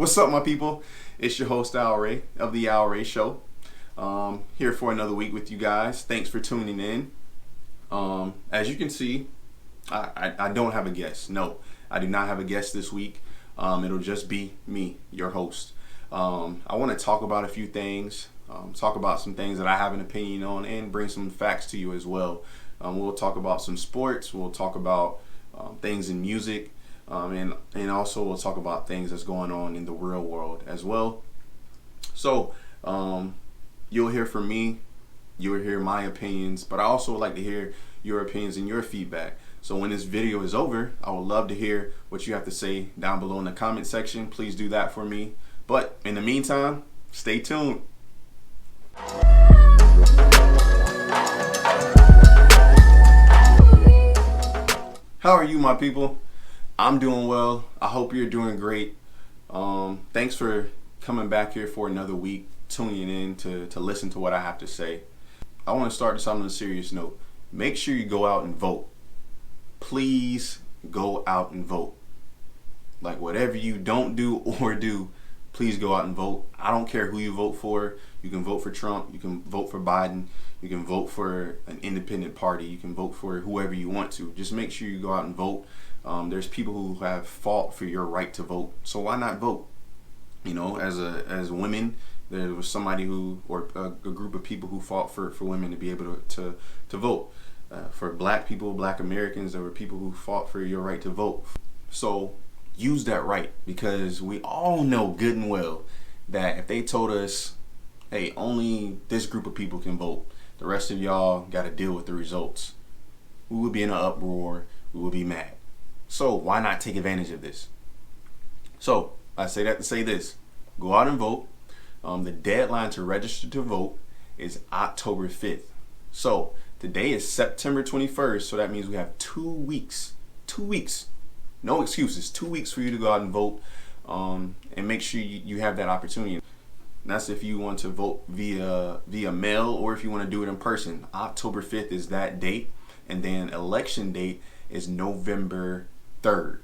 What's up, my people? It's your host, Wray of the Wray Show. Here for another week with you guys. Thanks for tuning in. As you can see, I don't have a guest. No, I do not have a guest this week. It'll just be me, your host. I want to talk about a few things, talk about some things that I have an opinion on, and bring some facts to you as well. We'll talk about some sports. We'll talk about things in music. And also we'll talk about things that's going on in the real world as well. So you'll hear from me, you'll hear my opinions, but I also would like to hear your opinions and your feedback. So when this video is over, I would love to hear what you have to say down below in the comment section. Please do that for me. But in the meantime, stay tuned. How are you, my people? I'm doing well. I hope you're doing great. Thanks for coming back here for another week, tuning in to listen to what I have to say. I want to start this on a serious note. Make sure you go out and vote. Please go out and vote. Like, whatever you don't do or do, please go out and vote. I don't care who you vote for. You can vote for Trump. You can vote for Biden. You can vote for an independent party. You can vote for whoever you want to. Just make sure you go out and vote. There's people who have fought for your right to vote, so why not vote? You know, as women, there was somebody who, or a group of people who fought for women to be able to vote. For black people, black Americans, there were people who fought for your right to vote. So use that right, because we all know good and well that if they told us, hey, only this group of people can vote, the rest of y'all got to deal with the results, we would be in an uproar, we would be mad. So why not take advantage of this? So I say that to say this: go out and vote. The deadline to register to vote is October 5th. So today is September 21st. So that means we have 2 weeks. 2 weeks. No excuses. 2 weeks for you to go out and vote. And make sure you have that opportunity. And that's if you want to vote via mail, or if you want to do it in person. October 5th is that date. And then election date is November 3rd.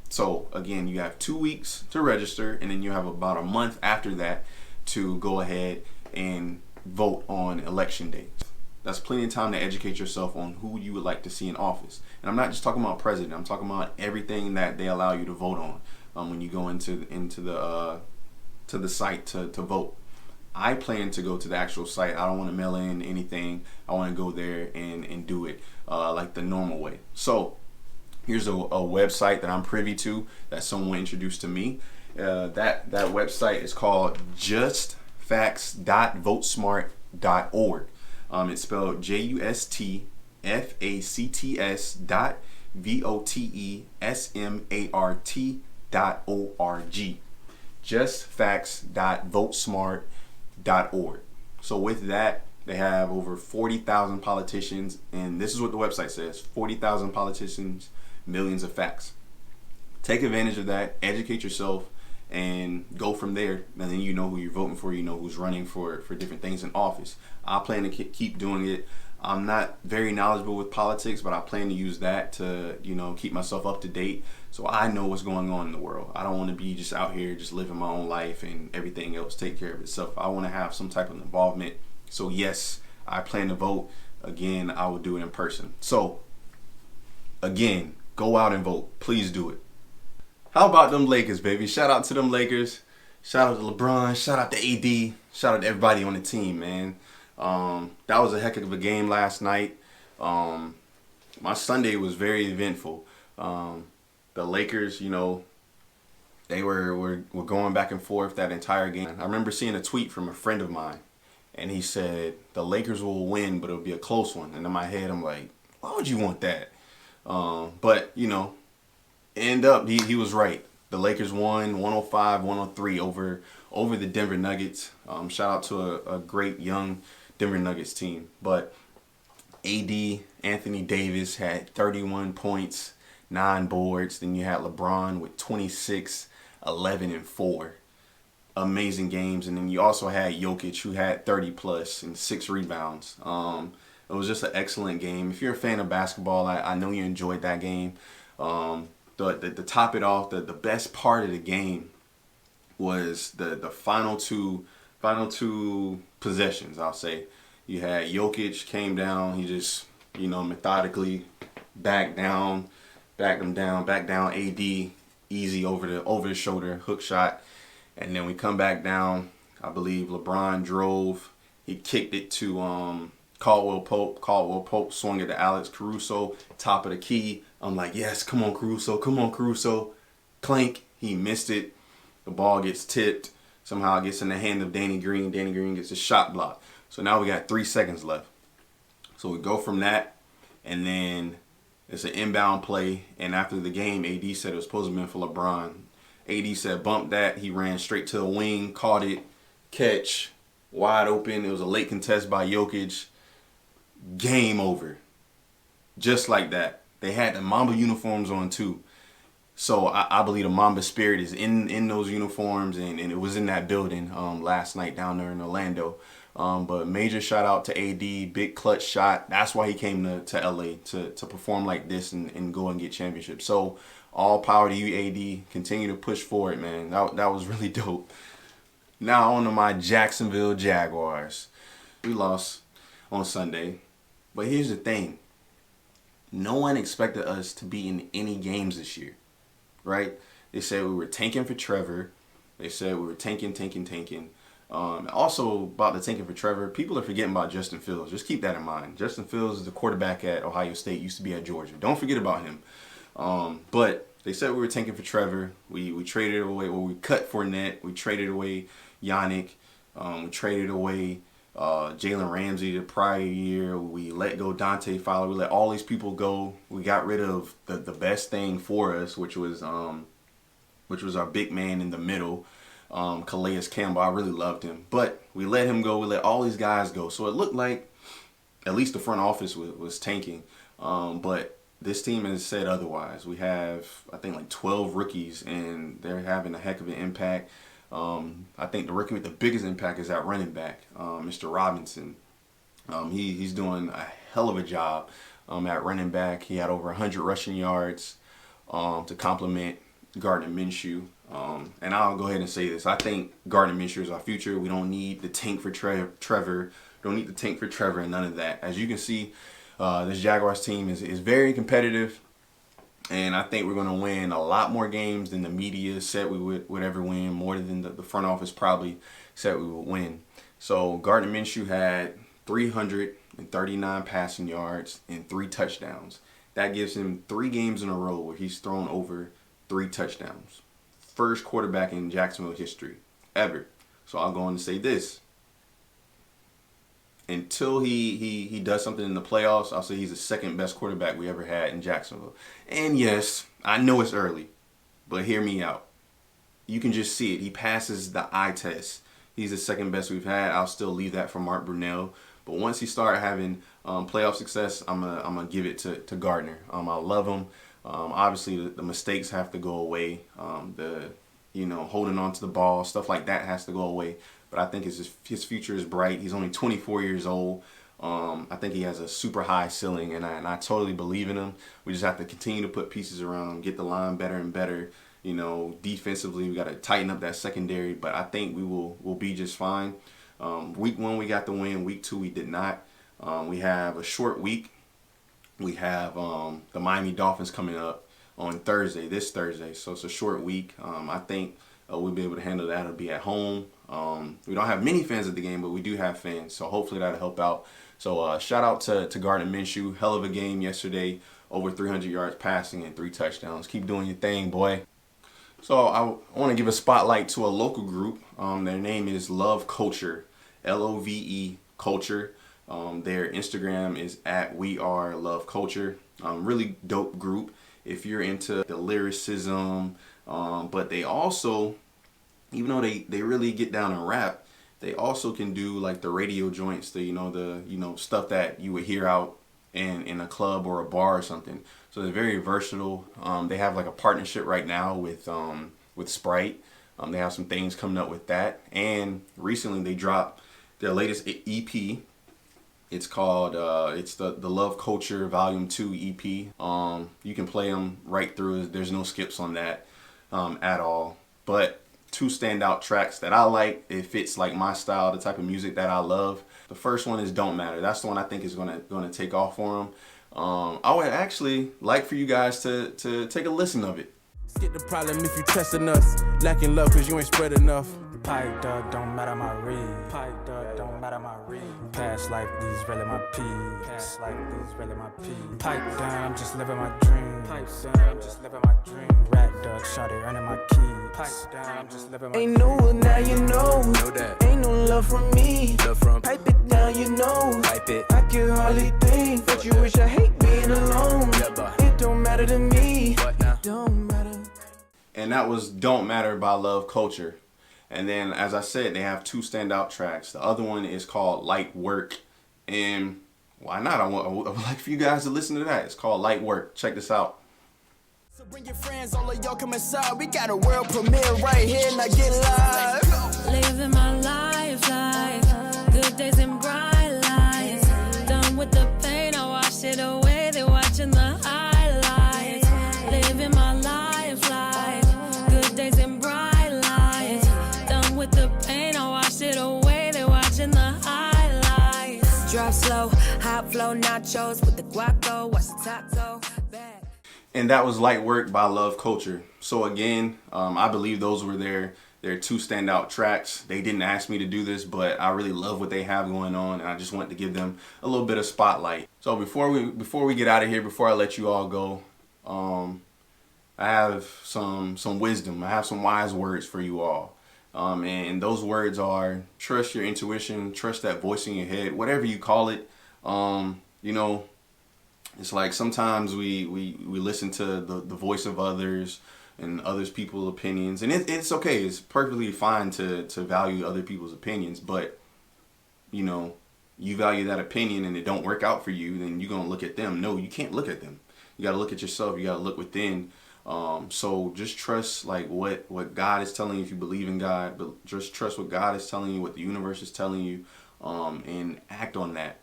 So again, you have 2 weeks to register, and then you have about a month after that to go ahead and vote on election day. That's plenty of time to educate yourself on who you would like to see in office. And I'm not just talking about president. I'm talking about everything that they allow you to vote on when you go into the site to vote. I plan to go to the actual site. I don't want to mail in anything. I want to go there and do it like the normal way. So here's a website that I'm privy to that someone introduced to me. That website is called justfacts.votesmart.org. It's spelled JustFacts.votesmart.org. Justfacts.votesmart.org. So with that, they have over 40,000 politicians, and this is what the website says: 40,000 politicians, millions of facts. Take advantage of that, educate yourself, and go from there. And then you know who you're voting for, you know who's running for different things in office. I plan to keep doing it. I'm not very knowledgeable with politics, but I plan to use that to, keep myself up to date, so I know what's going on in the world. I don't want to be just out here just living my own life and everything else take care of itself. I want to have some type of involvement. So yes, I plan to vote. Again, I will do it in person. So again, go out and vote. Please do it. How about them Lakers, baby? Shout out to them Lakers. Shout out to LeBron. Shout out to AD. Shout out to everybody on the team, man. That was a heck of a game last night. My Sunday was very eventful. The Lakers, they were going back and forth that entire game. I remember seeing a tweet from a friend of mine, and he said, the Lakers will win, but it'll be a close one. And in my head, I'm like, why would you want that? But, end up, he was right. The Lakers won 105-103 over the Denver Nuggets. Shout out to a great young Denver Nuggets team. But AD, Anthony Davis, had 31 points, 9 boards. Then you had LeBron with 26, 11, and 4. Amazing games. And then you also had Jokic, who had 30 plus and 6 rebounds. It was just an excellent game. If you're a fan of basketball, I know you enjoyed that game. To top it off, the best part of the game was the final two possessions. I'll say you had Jokic came down. He just methodically backed him down, back down. AD easy over the shoulder hook shot, and then we come back down. I believe LeBron drove. He kicked it to Caldwell Pope. Caldwell Pope swung it to Alex Caruso, top of the key. I'm like, yes, come on, Caruso. Come on, Caruso. Clank. He missed it. The ball gets tipped. Somehow it gets in the hand of Danny Green. Danny Green gets a shot block. So now we got 3 seconds left. So we go from that, and then it's an inbound play. And after the game, AD said it was supposed to have been for LeBron. AD said bump that. He ran straight to the wing, caught it, catch, wide open. It was a late contest by Jokic. Game over. Just like that. They had the Mamba uniforms on too. So I believe the Mamba spirit is in those uniforms, and it was in that building last night down there in Orlando. But major shout out to AD, big clutch shot. That's why he came to LA to perform like this and go and get championships. So all power to you, AD. Continue to push forward, man. That was really dope. Now on to my Jacksonville Jaguars. We lost on Sunday. But here's the thing. No one expected us to be in any games this year, right? They said we were tanking for Trevor. They said we were tanking. Also about the tanking for Trevor, people are forgetting about Justin Fields. Just keep that in mind. Justin Fields is the quarterback at Ohio State, used to be at Georgia. Don't forget about him. But they said we were tanking for Trevor. We traded away, we cut Fournette. We traded away Yannick. We traded away Jalen Ramsey the prior year. We let go Dante Fowler. We let all these people go. We got rid of the best thing for us, which was our big man in the middle, Calais Campbell. I really loved him, but we let him go. We let all these guys go. So it looked like at least the front office was tanking. But this team has said otherwise. We have, I think, like 12 rookies, and they're having a heck of an impact. I think the rookie with the biggest impact is at running back, Mr. Robinson. He's doing a hell of a job at running back. He had over 100 rushing yards to complement Gardner Minshew. And I'll go ahead and say this. I think Gardner Minshew is our future. We don't need the tank for Trevor. Don't need the tank for Trevor and none of that. As you can see, this Jaguars team is very competitive. And I think we're going to win a lot more games than the media said we would ever win, more than the front office probably said we would win. So Gardner Minshew had 339 passing yards and 3 touchdowns. That gives him 3 games in a row where he's thrown over 3 touchdowns. First quarterback in Jacksonville history ever. So I'll go on to say this. Until he does something in the playoffs, I'll say he's the second best quarterback we ever had in Jacksonville. And yes, I know it's early, but hear me out. You can just see it. He passes the eye test. He's the second best we've had. I'll still leave that for Mark Brunell. But once he start having playoff success, I'm gonna give it to Gardner. I love him. Obviously, the mistakes have to go away. Holding on to the ball, stuff like that has to go away. But I think his future is bright. He's only 24 years old. I think he has a super high ceiling, and I totally believe in him. We just have to continue to put pieces around him, get the line better and better. Defensively, we got to tighten up that secondary, but I think we'll be just fine. Week 1, we got the win. Week 2, we did not. We have a short week. We have the Miami Dolphins coming up on this Thursday. So it's a short week. I think we'll be able to handle that. It'll be at home. We don't have many fans at the game, but we do have fans. So hopefully that'll help out. So shout out to Gardner Minshew. Hell of a game yesterday. Over 300 yards passing and 3 touchdowns. Keep doing your thing, boy. So I want to give a spotlight to a local group. Their name is Love Culture. Love Culture. Their Instagram is at We Are Love Culture. Really dope group if you're into the lyricism. But they also, even though they really get down and rap, they also can do like the radio joints, the stuff that you would hear out in a club or a bar or something. So they're very versatile. They have like a partnership right now with Sprite. They have some things coming up with that. And recently they dropped their latest EP. It's called it's the Love Culture Volume 2 EP. You can play them right through. There's no skips on that at all. But two standout tracks that I like. It fits like my style, the type of music that I love. The first one is Don't Matter. That's the one I think is gonna take off for him. I would actually like for you guys to take a listen of it. Skip the problem if you trusting us. Lacking love cause you ain't spread enough. Pipe dog, don't matter my read. Pipe dog, don't matter my read. Past life, these really my peas. Past life, these really my peas. Pipe down, I'm just living my dream. Pipe down, I'm just living my dream. Rat dog, shawty, earning my keys. Pipe down, I'm just living my Ain't no one now you know that. Ain't no love from me. Love from Pipe it down, you know. Pipe it. I can hardly think that you wish I hate being alone. Yeah, It don't matter to me. What now? Don't matter. And that was Don't Matter by Love Culture. And then, as I said, they have two standout tracks. The other one is called Light Work. And why not? I would like for you guys to listen to that. It's called Light Work. Check this out. So bring your friends, all of y'all come inside. We got a world premiere right here, now get live. Living my life, good days and bright lights. Done with the pain, I wash it away. They're watching the highlights. Living my life, good days and bright lights. Done with the pain, I wash it away. They're watching the highlights. Drop slow, hot flow, nachos with the guaco. Watch the taco. Back. And that was Light Work by Love Culture. So again, I believe those were their two standout tracks. They didn't ask me to do this, but I really love what they have going on, and I just wanted to give them a little bit of spotlight. So before we get out of here, before I let you all go, I have some wisdom. I have some wise words for you all. And those words are: trust your intuition, trust that voice in your head, whatever you call it. You know, it's like sometimes we listen to the voice of others and others people's opinions, and it's okay. It's perfectly fine to value other people's opinions, but you know, you value that opinion and it don't work out for you, then you're gonna look at them. No, you can't look at them. You gotta look at yourself. You gotta look within. So just trust like what God is telling you if you believe in God, but just trust what God is telling you, what the universe is telling you, and act on that.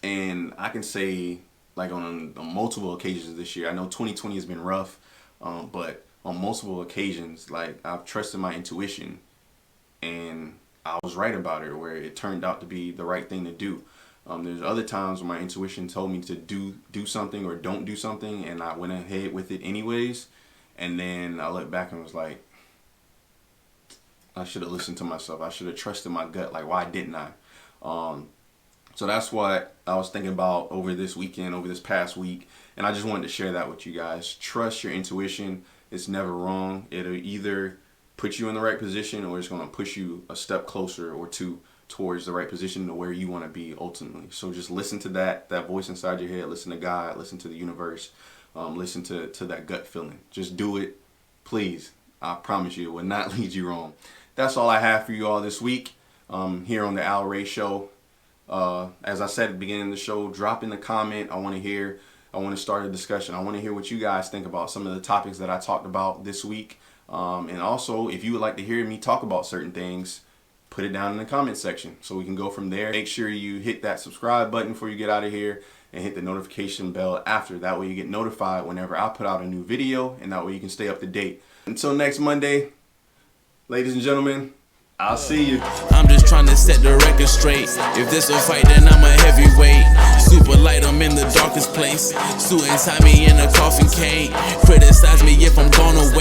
And I can say, like on multiple occasions this year, I know 2020 has been rough, but on multiple occasions, like I've trusted my intuition and I was right about it, where it turned out to be the right thing to do. There's other times when my intuition told me to do something or don't do something, and I went ahead with it anyways. And then I looked back and was like, I should have listened to myself. I should have trusted my gut. Like, why didn't I? So that's what I was thinking about over this weekend, over this past week. And I just wanted to share that with you guys. Trust your intuition. It's never wrong. It'll either put you in the right position or it's going to push you a step closer or two towards the right position to where you want to be ultimately. So just listen to that voice inside your head. Listen to God. Listen to the universe. Listen to that gut feeling. Just do it, please. I promise you, it will not lead you wrong. That's all I have for you all this week here on the Al Wray Show. As I said at the beginning of the show, drop in the comment. I want to start a discussion. I want to hear what you guys think about some of the topics that I talked about this week. And also, if you would like to hear me talk about certain things, put it down in the comment section so we can go from there. Make sure you hit that subscribe button before you get out of here and hit the notification bell after. That way you get notified whenever I put out a new video, and that way you can stay up to date. Until next Monday, ladies and gentlemen, I'll see you. I'm just trying to set the record straight. If this a fight, then I'm a heavyweight. Super light, I'm in the darkest place. Suit and tie me in a coffin cane. Criticize me if I'm gone away.